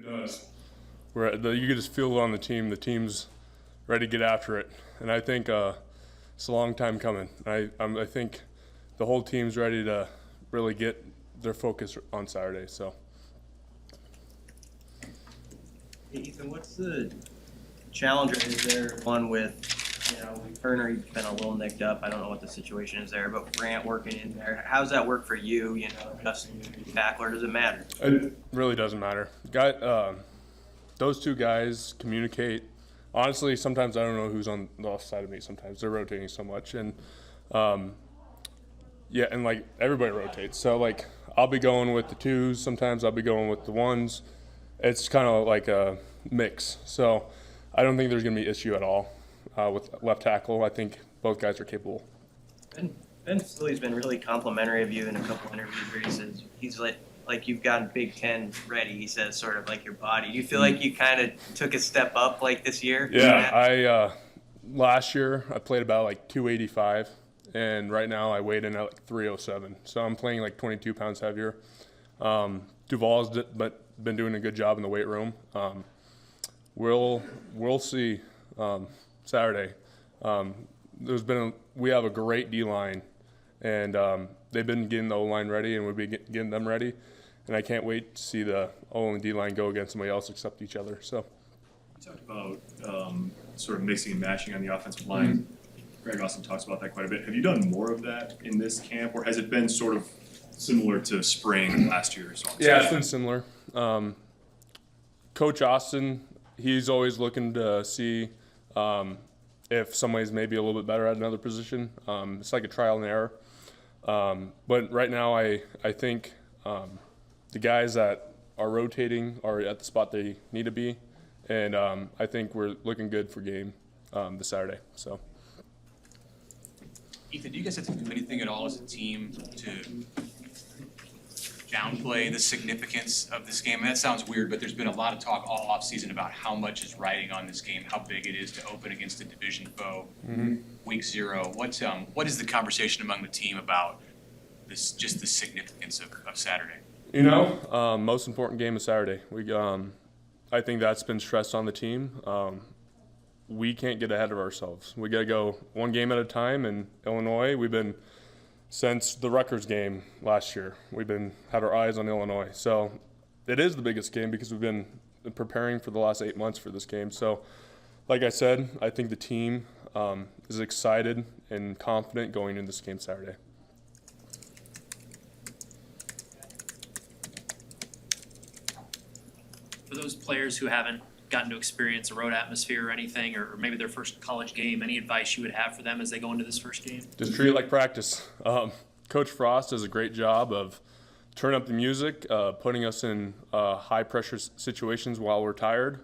does. You can just feel it on the team. The team's ready to get after it, and I think it's a long time coming. I think the whole team's ready to really get their focus on Saturday. So, Hey, Ethan, what's the challenge? Or is there one with, Turner, he's been a little nicked up. I don't know what the situation is there, but Grant working in there. How's that work for you? Justin, tackler, does it matter? it really doesn't matter. Those two guys communicate. Honestly, sometimes I don't know who's on the left side of me. Sometimes they're rotating so much, and and like everybody rotates. So like I'll be going with the twos. Sometimes I'll be going with the ones. It's kind of like a mix. So I don't think there's going to be an issue at all with left tackle. I think both guys are capable. Ben Stilley's been really complimentary of you in a couple interviews where he says he's like you've gotten Big Ten ready. He says sort of like your body. Do you feel like you kind of took a step up like this year? Yeah, last year I played about like 285, and right now I weighed in at like 307. So I'm playing like 22 pounds heavier. Duval's been doing a good job in the weight room. We'll see Saturday. We have a great D line, and they've been getting the O line ready, and we'll be getting them ready. And I can't wait to see the O and D line go against somebody else except each other. So, you talked about sort of mixing and matching on the offensive line. Mm-hmm. Greg Austin talks about that quite a bit. Have you done more of that in this camp, or has it been sort of similar to spring last year? So yeah, it's been similar. Coach Austin, he's always looking to see if somebody's maybe a little bit better at another position. It's like a trial and error. But right now I think the guys that are rotating are at the spot they need to be. And I think we're looking good for game this Saturday. So, Ethan, do you guys have to do anything at all as a team to downplay the significance of this game? And that sounds weird, but there's been a lot of talk all offseason about how much is riding on this game, how big it is to open against a division foe, week 0. What is the conversation among the team about this, just the significance of Saturday? Most important game is Saturday. I think that's been stressed on the team. We can't get ahead of ourselves. We got to go one game at a time. In Illinois, since the Rutgers game last year, had our eyes on Illinois. So it is the biggest game because we've been preparing for the last 8 months for this game. So, like I said, I think the team is excited and confident going into this game Saturday. For those players who haven't gotten to experience a road atmosphere or anything, or maybe their first college game, any advice you would have for them as they go into this first game? Just treat it like practice. Coach Frost does a great job of turning up the music, putting us in high-pressure situations while we're tired.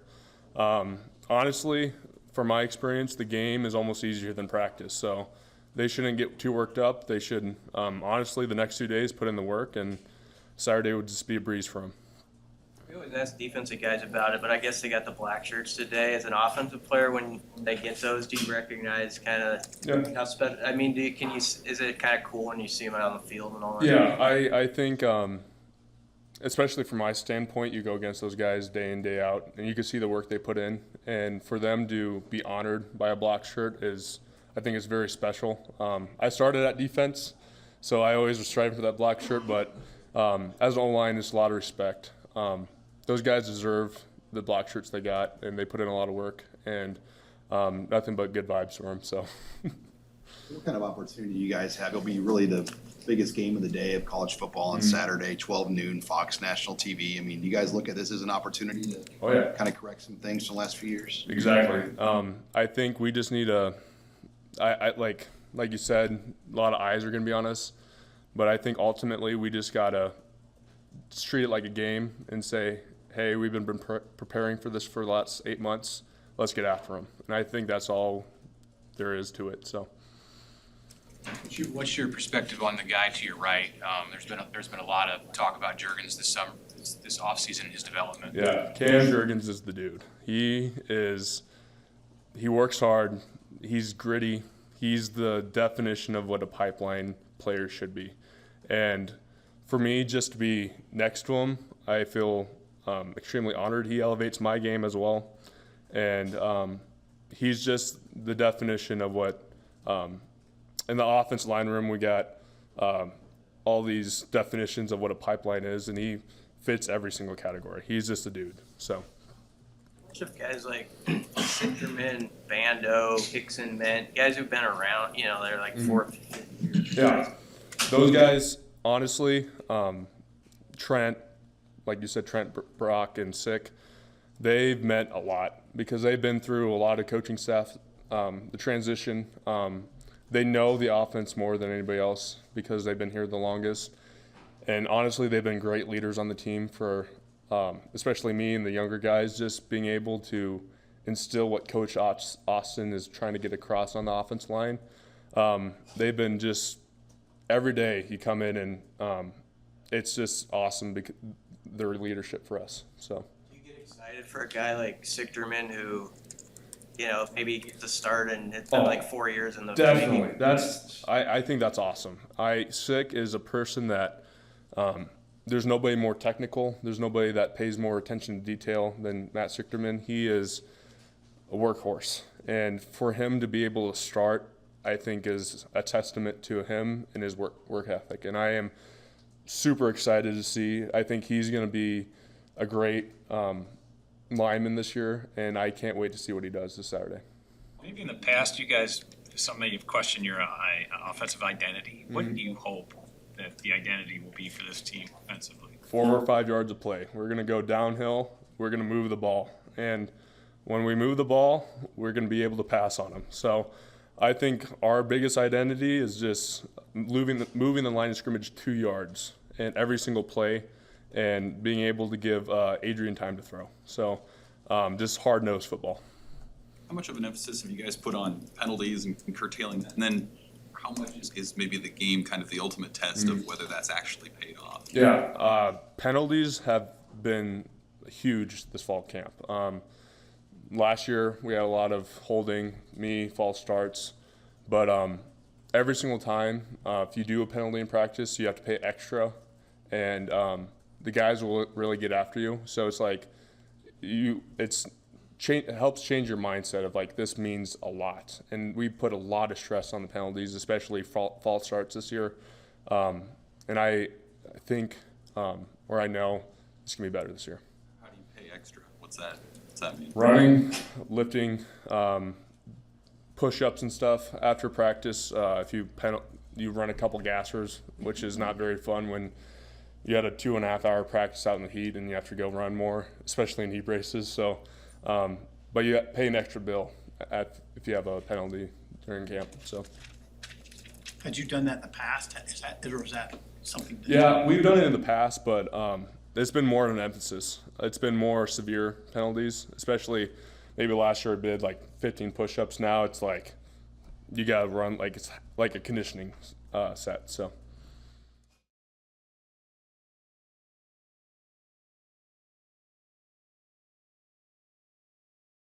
Honestly, from my experience, the game is almost easier than practice. So they shouldn't get too worked up. They should, honestly, the next 2 days put in the work, and Saturday would just be a breeze for them. We always ask defensive guys about it, but I guess they got the black shirts today. As an offensive player, when they get those, do you recognize kind of how special? I mean, is it kind of cool when you see them out on the field and all that? Yeah, I think, especially from my standpoint, you go against those guys day in, day out, and you can see the work they put in. And for them to be honored by a black shirt I think it's very special. I started at defense, so I always was striving for that black shirt, but as an O-line, it's a lot of respect. Those guys deserve the black shirts they got, and they put in a lot of work, and nothing but good vibes for them. So, what kind of opportunity you guys have? It'll be really the biggest game of the day of college football on Saturday, 12 noon, Fox National TV. I mean, do you guys look at this as an opportunity to kind of correct some things from the last few years? Exactly. I think we just need like you said, a lot of eyes are going to be on us, but I think ultimately we just got to treat it like a game and say, hey, we've been preparing for this for the last 8 months. Let's get after them. And I think that's all there is to it. So, what's your perspective on the guy to your right? There's been a lot of talk about Juergens this offseason and his development. Yeah, Cam Juergens is the dude. He works hard. He's gritty. He's the definition of what a pipeline player should be. And for me, just to be next to him, I feel extremely honored. He elevates my game as well, and he's just the definition of what. In the offense line room, we got all these definitions of what a pipeline is, and he fits every single category. He's just a dude. So. Bunch of guys like Sinkerman, Bando, Hickson, Mint, guys who've been around, you know, they're like 4th, 5th years. Yeah, those guys, honestly, Trent, like you said, Trent, Brock, and Sick, they've meant a lot because they've been through a lot of coaching staff, the transition. They know the offense more than anybody else because they've been here the longest. And honestly, they've been great leaders on the team for especially me and the younger guys, just being able to instill what Coach Austin is trying to get across on the offense line. They've been just every day you come in and it's just awesome because their leadership for us. So. Do you get excited for a guy like Sichterman who, you know, maybe gets a start and it's been like 4 years in the Definitely. making? I think that's awesome. Sick is a person that there's nobody more technical. There's nobody that pays more attention to detail than Matt Sichterman. He is a workhorse. And for him to be able to start, I think is a testament to him and his work ethic. And I am super excited to see. I think he's going to be a great lineman this year, and I can't wait to see what he does this Saturday. Maybe in the past, you guys, some may have questioned your offensive identity. What do you hope that the identity will be for this team offensively? 4 or 5 yards of play. We're going to go downhill. We're going to move the ball. And when we move the ball, we're going to be able to pass on them. So I think our biggest identity is just moving the line of scrimmage 2 yards in every single play and being able to give Adrian time to throw. So just hard-nosed football. How much of an emphasis have you guys put on penalties and curtailing that? And then how much is maybe the game kind of the ultimate test of whether that's actually paid off? Yeah, penalties have been huge this fall camp. Last year we had a lot of holding, false starts, but every single time if you do a penalty in practice, you have to pay extra, and the guys will really get after you. So it's like it helps change your mindset of like this means a lot, and we put a lot of stress on the penalties, especially false starts this year. And I think, or I know, it's gonna be better this year. How do you pay extra? What's that mean? Running, lifting, push-ups and stuff after practice. If you run a couple gassers, which is not very fun when you had a 2.5 hour practice out in the heat and you have to go run more, especially in heat races. So, but you pay an extra bill if you have a penalty during camp. So. Had you done that in the past? Is that something? Yeah, we've done it in the past, but it's been more of an emphasis. It's been more severe penalties, especially maybe last year I did like 15 push-ups. Now it's like you got to run like it's like a conditioning set. So.